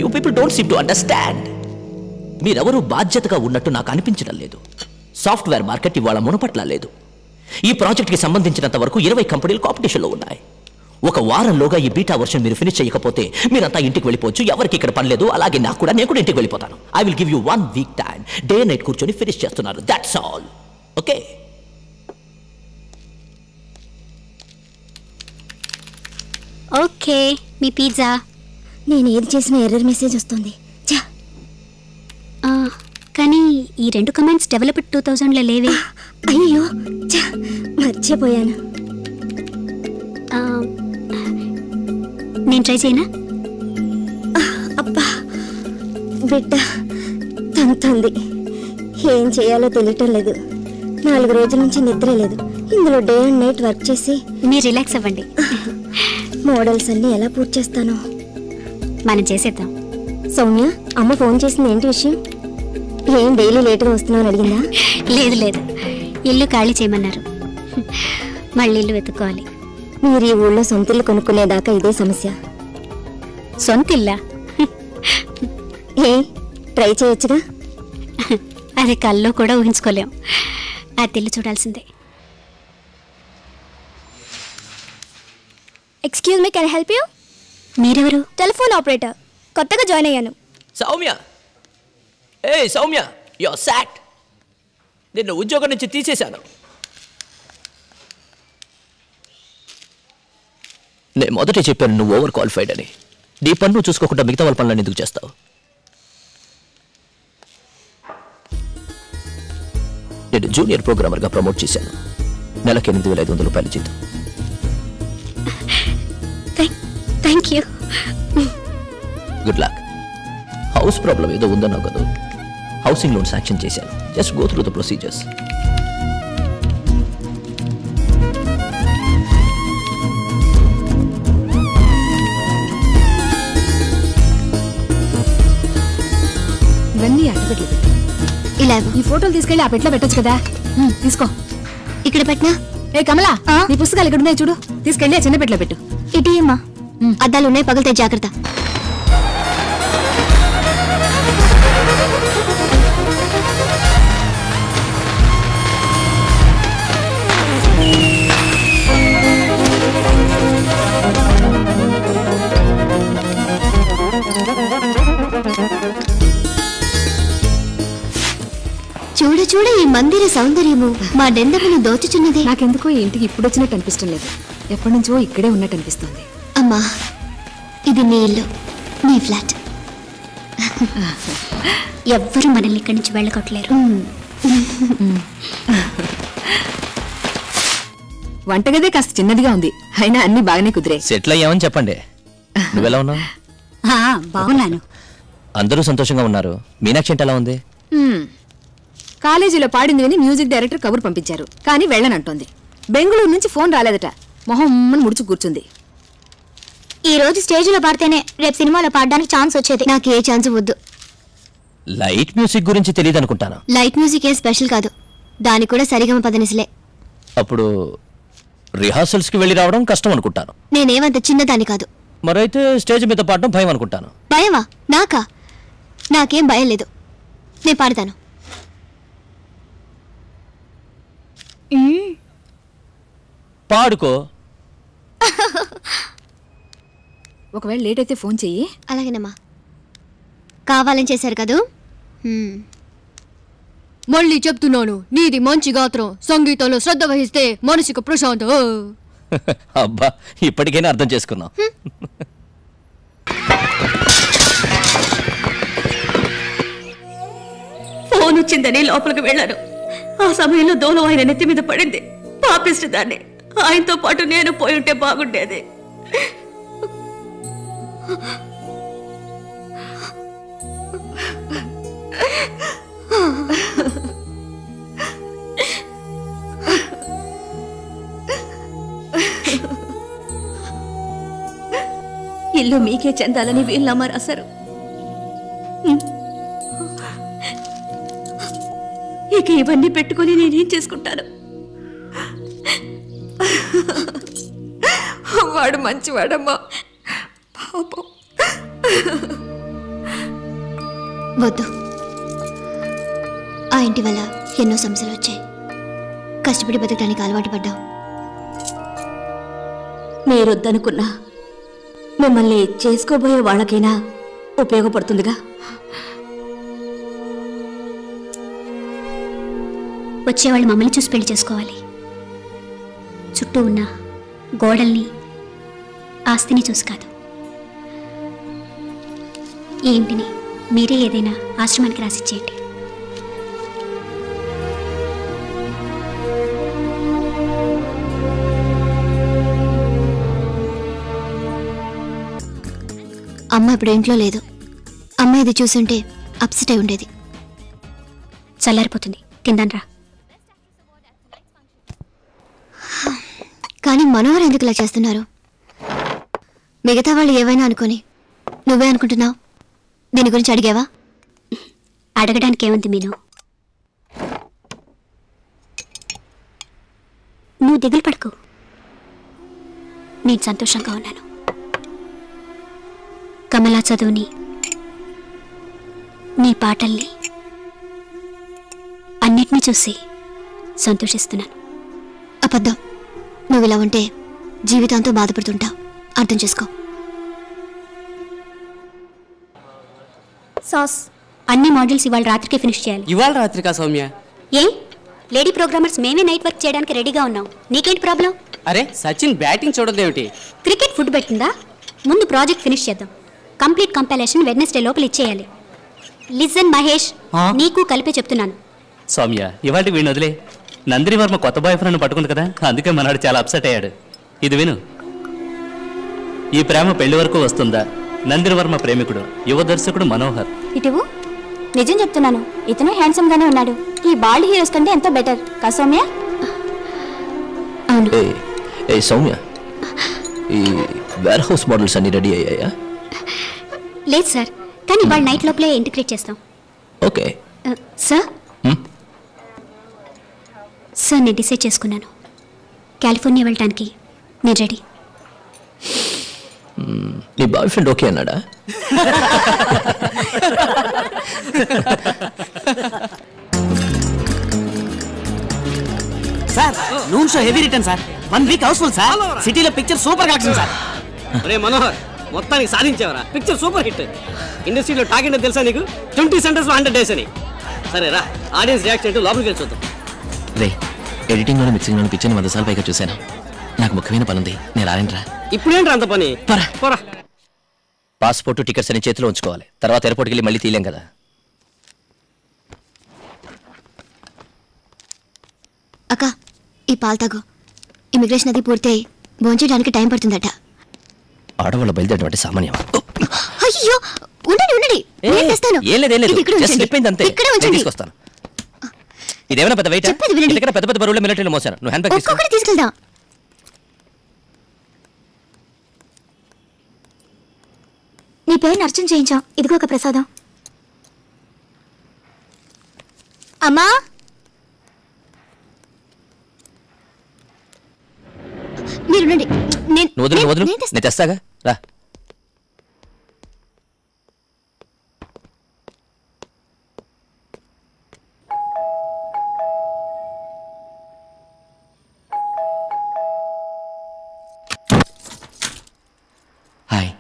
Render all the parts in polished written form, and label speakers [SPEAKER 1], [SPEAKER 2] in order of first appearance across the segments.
[SPEAKER 1] You people don't seem to understand. మీరెవరూ బాధ్యతగా ఉన్నట్టు నాకు అనిపించడం లేదు. సాఫ్ట్వేర్ మార్కెట్ ఇవాళ మునపట్లా లేదు. ఈ ప్రాజెక్ట్కి సంబంధించినంత వరకు 20 కంపెనీలు కాంపిటీషన్లో ఉన్నాయి. ఒక వారంలోగా ఈ బీటా వర్షన్ మీరు ఫినిష్ చేయకపోతే మీరంతా ఇంటికి వెళ్ళిపోవచ్చు. ఎవరికి ఇక్కడ పని లేదు. అలాగే నాకు కూడా, నేను కూడా ఇంటికి వెళ్ళిపోతాను. I will give you 1 week time. Day night కూర్చొని ఫినిష్ చేస్తున్నారు. That's all. Okay?
[SPEAKER 2] Okay, me pizza.
[SPEAKER 3] నేను ఏది చేసినా ఎర్రర్ మెసేజ్ వస్తుంది.
[SPEAKER 2] కానీ ఈ 2 కమెంట్స్ డెవలప్డ్ 2000లో లేవే.
[SPEAKER 3] అయ్యో, మర్చిపోయాను.
[SPEAKER 2] నేను ట్రై చేయనా?
[SPEAKER 3] అబ్బా, బిడ్డ తంతుంది. ఏం చేయాలో తెలియటం లేదు. 4 రోజుల నుంచి నిద్ర లేదు. ఇందులో డే అండ్ నైట్ వర్క్ చేసి
[SPEAKER 2] మీరు రిలాక్స్ అవ్వండి.
[SPEAKER 3] మోడల్స్ అన్నీ ఎలా పూర్తి చేస్తానో
[SPEAKER 2] మనం చేసేద్దాం.
[SPEAKER 3] సౌమ్య, అమ్మ ఫోన్ చేసింది. ఏంటి విషయం? ఏం డైలీ లేట్గా వస్తున్నావు అడిగిందా?
[SPEAKER 2] లేదు లేదు, ఇల్లు ఖాళీ చేయమన్నారు. మళ్ళీ ఇల్లు వెతుక్కోవాలి.
[SPEAKER 3] మీరు ఈ ఊళ్ళో సొంతిల్లు కొనుక్కునేదాకా ఇదే సమస్య.
[SPEAKER 2] సొంతిల్లా?
[SPEAKER 3] ట్రై చేయొచ్చుగా.
[SPEAKER 2] అది కల్లో కూడా ఊహించుకోలేం. ఆ తెల్లు చూడాల్సిందే.
[SPEAKER 3] Excuse me, can I help you?
[SPEAKER 2] మీరెవరు?
[SPEAKER 3] Telephone operator. కొత్తగా జాయిన్ అయ్యాను.
[SPEAKER 1] Soumya, Soumya, you are sacked. నిన్ను ఉద్యోగం నుంచి తీసేశాను. నేను మొదటే చెప్పాను నువ్వు ఓవర్ క్వాలిఫైడ్ అని. నీ పన్ను చూసుకోకుండా మిగతా వాళ్ళ పనులను ఎందుకు చేస్తావు? నేను జూనియర్ ప్రోగ్రామర్గా ప్రమోట్ చేశాను. నెలకు 8,500 రూపాయలు జీతం.
[SPEAKER 2] Thank you.
[SPEAKER 1] Good luck. House problem ఏదో ఉందన్నావు కదా, హౌసింగ్ లోన్ శాంక్షన్ చేశాను. Just go through the procedures.
[SPEAKER 4] ఇవన్నీ అట్టపెట్లు
[SPEAKER 2] ఇలా
[SPEAKER 4] ఈ ఫోటోలు తీసుకెళ్లి ఆ పెట్లో పెట్టొచ్చు కదా. తీసుకో.
[SPEAKER 2] ఇక్కడ పెట్టినా?
[SPEAKER 4] ఏ కమలా, నీ పుస్తకాలు ఇక్కడ ఉన్నాయి చూడు. తీసుకెళ్లి ఆ చిన్న పెట్లో పెట్టు.
[SPEAKER 2] ఇటీ అమ్మా, అద్దాలు ఉన్నాయి, పగిలితే జాగ్రత్త. చూడ చూడ ఈ మందిర సౌందర్యము మా డెందమును దోచుచున్నది.
[SPEAKER 4] నాకెందుకో ఈ ఇంటికి ఇప్పుడు వచ్చినట్టు అనిపిష్టం లేదు. ఎప్పటి నుంచో ఇక్కడే ఉన్నట్టు అనిపిస్తుంది.
[SPEAKER 2] అమ్మా, ఇది నీ ఇల్లు, నీ ఫ్లాట్. ఎవ్వరూ మనల్ని ఇక్కడి నుంచి వెళ్ళగొట్టలేరు.
[SPEAKER 4] వంటగదే కాస్త చిన్నదిగా ఉంది, అయినా అన్ని బాగానే కుదిరే.
[SPEAKER 1] సెటిల్ అయ్యామని చెప్పండి. నువ్వెలా ఉన్నావు?
[SPEAKER 2] బాగున్నాను.
[SPEAKER 1] అందరూ సంతోషంగా ఉన్నారు. మీనాక్షి అంటే ఎలా ఉంది?
[SPEAKER 4] కాలేజీలో పాడింది విని మ్యూజిక్ డైరెక్టర్ కబురు పంపించారు, కానీ వెళ్ళనంటోంది. బెంగళూరు నుంచి ఫోన్ రాలేదట. మొహం ముడుచు కూర్చుంది.
[SPEAKER 2] ఈ రోజు స్టేజ్లో పాడితేనే రేపు సినిమాలో పాడడానికి ఛాన్స్ వచ్చేది. నాకు ఏ ఛాన్స్ వద్దు.
[SPEAKER 1] లైట్ మ్యూజిక్ గురించి తెలియదు అనుకుంటాను.
[SPEAKER 2] లైట్ మ్యూజిక్ ఏ స్పెషల్ కాదు, దానికి కూడా సరిగమ పదనిసలే.
[SPEAKER 1] అప్పుడు రిహార్సల్స్ కి వెళ్ళి రావడం కష్టం అనుకుంటాను.
[SPEAKER 2] నేనేమంత చిన్నదాన్ని కాదు.
[SPEAKER 1] మరైతే స్టేజ్ మీద పాడడం భయం అనుకుంటాను.
[SPEAKER 2] భయమా? నాకా? నాకేం భయం లేదు, నేను పాడతాను.
[SPEAKER 1] పాడుకో.
[SPEAKER 4] ఒకవేళ లేట్ అయితే ఫోన్ చెయ్యి.
[SPEAKER 2] అలాగేనమ్మా. కావాలని చేశారు కదూ. మళ్ళీ చెప్తున్నాను, నీది మంచి గాత్రం. సంగీతంలో శ్రద్ధ వహిస్తే మనసుకు ప్రశాంతం.
[SPEAKER 1] అబ్బా, ఇప్పటికైనా అర్థం చేసుకున్నాం.
[SPEAKER 5] ఫోన్ వచ్చిందని లోపలికి వెళ్ళాను. ఆ సమయంలో దోలం ఆయన నెత్తి మీద పడింది. పాపిస్ట్ దాన్ని. ఆయనతో పాటు నేను పోయి ఉంటే బాగుండేది. ఇల్లు మీకే చెందాలని వీళ్ళమ్మ రాశారు. ఇక ఇవన్నీ పెట్టుకుని నేనేం చేసుకుంటాను?
[SPEAKER 4] వాడు మంచివాడమ్మా, పాపం.
[SPEAKER 2] వద్దు. ఆ ఇంటి వల్ల ఎన్నో సమస్యలు వచ్చాయి. కష్టపడి బతకడానికి అలవాటు పడ్డావు.
[SPEAKER 5] మీరొద్దనుకున్నా మిమ్మల్ని చేసుకోబోయే వాళ్ళకైనా ఉపయోగపడుతుందిగా.
[SPEAKER 2] వచ్చేవాళ్ళు మమ్మల్ని చూసి పెళ్లి చేసుకోవాలి. చుట్టూ ఉన్న గోడల్ని ఆస్తిని చూసి కాదు. ఈ ఇంటిని మీరే ఏదైనా ఆశ్రమానికి రాసిచ్చేయండి. అమ్మ ఇప్పుడు ఇంట్లో లేదు. అమ్మ ఇది చూసుంటే అప్సెట్ అయి ఉండేది. చల్లారిపోతుంది, తిందాన్రా. కానీ మనోహర్ ఎందుకు ఇలా చేస్తున్నారు? మిగతా వాళ్ళు ఏవైనా అనుకొని నువ్వే అనుకుంటున్నావు. దీని గురించి అడిగావా? అడగడానికి ఏముంది మీను? నువ్వు దిగులు పడకు. నేను సంతోషంగా ఉన్నాను. కమలా చదువుని, నీ పాటల్ని అన్నిటినీ చూసి సంతోషిస్తున్నాను. అబద్ధం. నువ్వు ఇలా ఉంటే జీవితంతో బాధపడుతుంటావు. అర్థం చేసుకో. సాస్ అన్ని మాడ్యూల్స్ ఇవాళ రాత్రికి ఫినిష్ చేయాలి.
[SPEAKER 6] ఇవాళ రాత్రికా సౌమ్య?
[SPEAKER 2] ఏం లేడీ ప్రోగ్రామర్స్ మేమే నైట్ వర్క్ చేయడానికి రెడీగా ఉన్నాం. నీకేంటి ప్రాబ్లం?
[SPEAKER 6] అరే సచిన్ బ్యాటింగ్ చూడదేమిటి?
[SPEAKER 2] క్రికెట్ ఫుడ్ పెట్టిందా? ముందు ప్రాజెక్ట్ ఫినిష్ చేద్దాం. కంప్లీట్ కంపైలేషన్ వెడ్నెస్డే లోపల ఇచ్చేయాలి. లిజన్ మహేష్, నీకు కలిపే చెప్తున్నాను.
[SPEAKER 7] సౌమ్య, ఇవాళ వీడిని వదిలే. నందిని వర్మ కొత్త బాయ్ ఫ్రెండ్ పట్టుకుంది కదా, అందుకే మనవాడు చాలా అప్సెట్ అయ్యాడు. ఇది విను. ఈ ప్రేమ పెళ్లి వరకు వస్తుందా? నందిని వర్మ ప్రేమికుడు యువ దర్శకుడు మనోహర్.
[SPEAKER 2] ఇటువు నిజం చెప్తున్నాను, ఇతను హ్యాండ్సమ్ గానే ఉన్నాడు. ఈ బాల్డ్ హీరోస్ కంటే ఎంతో బెటర్ కా సౌమ్య? అవును.
[SPEAKER 1] ఏ సౌమ్య, ఈ వేర్ హౌస్ మోడల్స్ అన్ని రెడీ అయ్యాయా?
[SPEAKER 2] లేదు సార్, కానీ వాళ్ళ నైట్ లోపలే ఇంటిగ్రేట్ చేస్తాం.
[SPEAKER 1] Okay
[SPEAKER 2] sir. సార్ నేను డిసైడ్ చేసుకున్నాను. కాలిఫోర్నియా వెళ్ళటానికి నేను రెడీ.
[SPEAKER 1] నీ బాయ్ ఫ్రెండ్ ఓకే అన్నాడా?
[SPEAKER 6] Sir noon show heavy return sir. 1 week housefull sir. సిటీలో పిక్చర్ సూపర్ కలెక్షన్ సార్.
[SPEAKER 8] అరే మనోహర్, మొత్తానికి సాధించావరా. Picture super hit. ఇండస్ట్రీలో టాక్ ఏంటో తెలుసా నీకు? 20 సెంటర్స్ 100 డేస్ అని. సరే రా, ఆడియన్స్ రియాక్షన్ ఏంటో లోపలికి వెళ్ళి చూద్దాం.
[SPEAKER 1] రే, ఎడిటింగ్లోని మిక్సింగ్లోని పిక్చర్ని 100 సార్లు పైగా చూశాను. నాకు ముఖ్యమైన పని ఉంది, నేను రాలేనురా.
[SPEAKER 8] ఇప్పుడేంట్రా అంత పని? పోరా.
[SPEAKER 1] పాస్పోర్ట్ టికెట్స్ అని చేతిలో ఉంచుకోవాలి. తర్వాత ఎయిర్పోర్ట్కి వెళ్ళి మళ్ళీ తీయలేం కదా.
[SPEAKER 2] అక్క, ఈ పాలు తాగు. ఇమిగ్రేషన్ అది పూర్తయి భోంచేయడానికి టైం పడుతుందట.
[SPEAKER 1] ఆడవాళ్ళ బయలుదేరడం సామాన్యం.
[SPEAKER 2] అయ్యో, ఉండండి ఉండండి, నేను తెస్తాను.
[SPEAKER 1] ఏం లేదు,
[SPEAKER 2] ఇది ఇక్కడ ఉంచండి.
[SPEAKER 1] చెప్పింది అంతే.
[SPEAKER 2] ఇక్కడే ఉంచండి.
[SPEAKER 1] తీసుకొస్తాను. ఇదేమైనా పెద్ద వెయిట్?
[SPEAKER 2] చెప్పేది వినండి.
[SPEAKER 1] ఇక్కడ పెద్ద పెద్ద బరువులు మిలిటరీలో మోసాను. నువ్వు హ్యాండ్ బ్యాగ్ తీసుకో.
[SPEAKER 2] ఒక్కొక్కటి తీసుకెళ్దాం. నీ పేరుని అర్చన చేయించాం. ఇదిగో ఒక ప్రసాదం. అమ్మా, మీరుండండి.
[SPEAKER 1] నువ్వు వదులు, నేను తెస్తాగా. రా. హాయ్.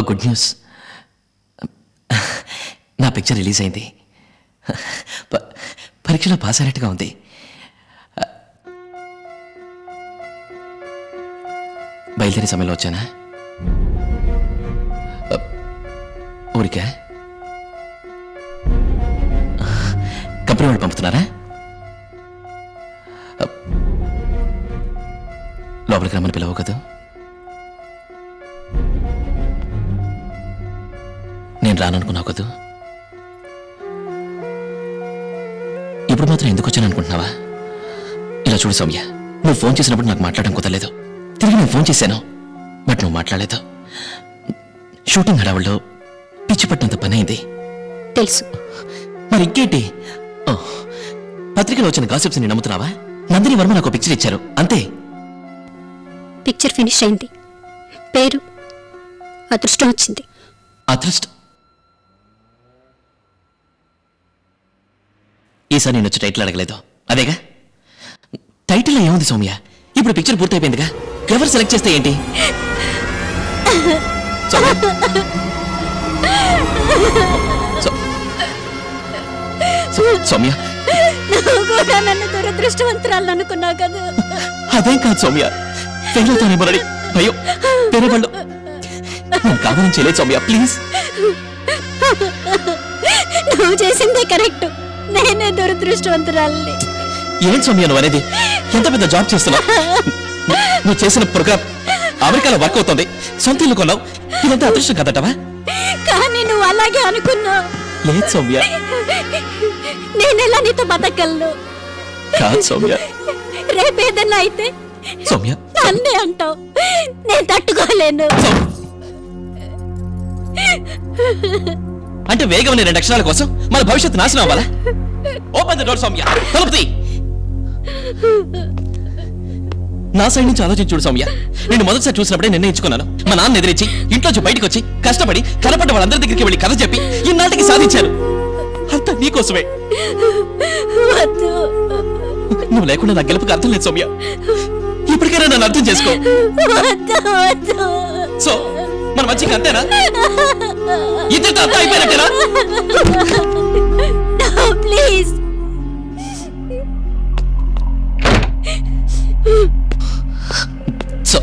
[SPEAKER 1] Good news. నా పిక్చర్ రిలీజ్ అయింది. పరీక్షలో పాస్ అయినట్టుగా ఉంది. బయలుదేరే సమయంలో వచ్చానా? ఊరికా? కంపెనీ వాళ్ళు పంపుతున్నారా? లోపలికి రమ్మని పిలవు కదా. నేను రాననుకున్నావు కదా. ఇప్పుడు మాత్రం ఎందుకు వచ్చాను అనుకుంటున్నావా? ఇలా చూడు సౌమ్య, నువ్వు ఫోన్ చేసినప్పుడు నాకు మాట్లాడడం కుదరలేదు. తిరిగి నేను ఫోన్ చేశాను, బట్ నువ్వు మాట్లాడలేదు. షూటింగ్ హడావుల్లో పిచ్చి పట్టినంత పని అయింది.
[SPEAKER 2] తెలుసు.
[SPEAKER 1] మరి ఇంకేంటి? పత్రికలో వచ్చిన గాసిప్స్ ని నమ్ముతున్నావా? నందిని వర్మ నాకు పిక్చర్ ఇచ్చారు, అంతే.
[SPEAKER 2] పిక్చర్ ఫినిష్ అయింది. పేరు, అదృష్టం వచ్చింది.
[SPEAKER 1] అదృష్టం. ఈసారి నేను వచ్చి టైటిల్ అడగలేదు, అదేగా? టైటిల్ ఏముంది సౌమ్య? ఇప్పుడు పిక్చర్ పూర్తయిపోయిందిగా, ఎవరు సెలెక్ట్ చేస్తే ఏంటి? సౌమ్య,
[SPEAKER 3] నువ్వు కూడా నన్ను దురదృష్టవంతురాలు అనుకున్నావు కదా.
[SPEAKER 1] అదేం కాదు సౌమ్య, ఫెయిల్ అవుతానేమోనని భయం. వేరే వాళ్ళు నేను కావాలని చేయలేదు సౌమ్య, ప్లీజ్.
[SPEAKER 3] నువ్వు చేసిందే కరెక్ట్, నేనే దురదృష్టవంతురాలని.
[SPEAKER 1] ఏం సౌమ్య నువ్వు అనేది? ఎంత పెద్ద జాబ్ చేస్తున్నావు, నువ్వు చేసిన ప్రోగ్రామ్ అమెరికాలో వర్క్ అవుతుంది, సొంత ఇల్లు కొన్నావు, ఇదంతా అదృష్టం కదటవా?
[SPEAKER 3] కానీ నువ్వు అలాగే అనుకున్నావు.
[SPEAKER 1] లేదు సౌమ్య.
[SPEAKER 3] నేనెలా నీతో బతకగలను?
[SPEAKER 1] కాదు సౌమ్య.
[SPEAKER 3] రేపేదన్నా అయితే
[SPEAKER 1] సౌమ్య
[SPEAKER 3] నన్నే అంటావు, నేను తట్టుకోలేను.
[SPEAKER 1] అంటే వేగం 2 అక్షరాల కోసం మన భవిష్యత్తు నాశనం అవ్వాలా? ఓపెన్ ద డోర్ సౌమ్య, తలుపు తీ. నా సైడ్ నుంచి ఆలోచించి చూడు సౌమ్య. నేను మొదటిసారి చూసినప్పుడే నిర్ణయించుకున్నాను. మా నాన్న ఎదిరించి ఇంట్లోంచి బయటకు వచ్చి కష్టపడి కనపడ్డ వాళ్ళందరి దగ్గరికి వెళ్ళి కథ చెప్పి ఇన్నాటికి సాధించాను. అంతా నీకోసమే. నువ్వు లేకుండా నా గెలుపుకి అర్థం లేదు సౌమ్య. ఇప్పటికైనా నన్ను అర్థం చేసుకో. సో మన మంచిగా అంతేనా? ఇద్దరితో అంతా అయిపోయినట్టేనా?
[SPEAKER 3] Please.
[SPEAKER 1] So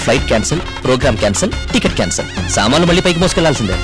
[SPEAKER 1] flight cancel, programme cancel, ticket cancel, సామాన్లు మళ్ళీ పైకి మోసుకెళ్లాల్సిందే.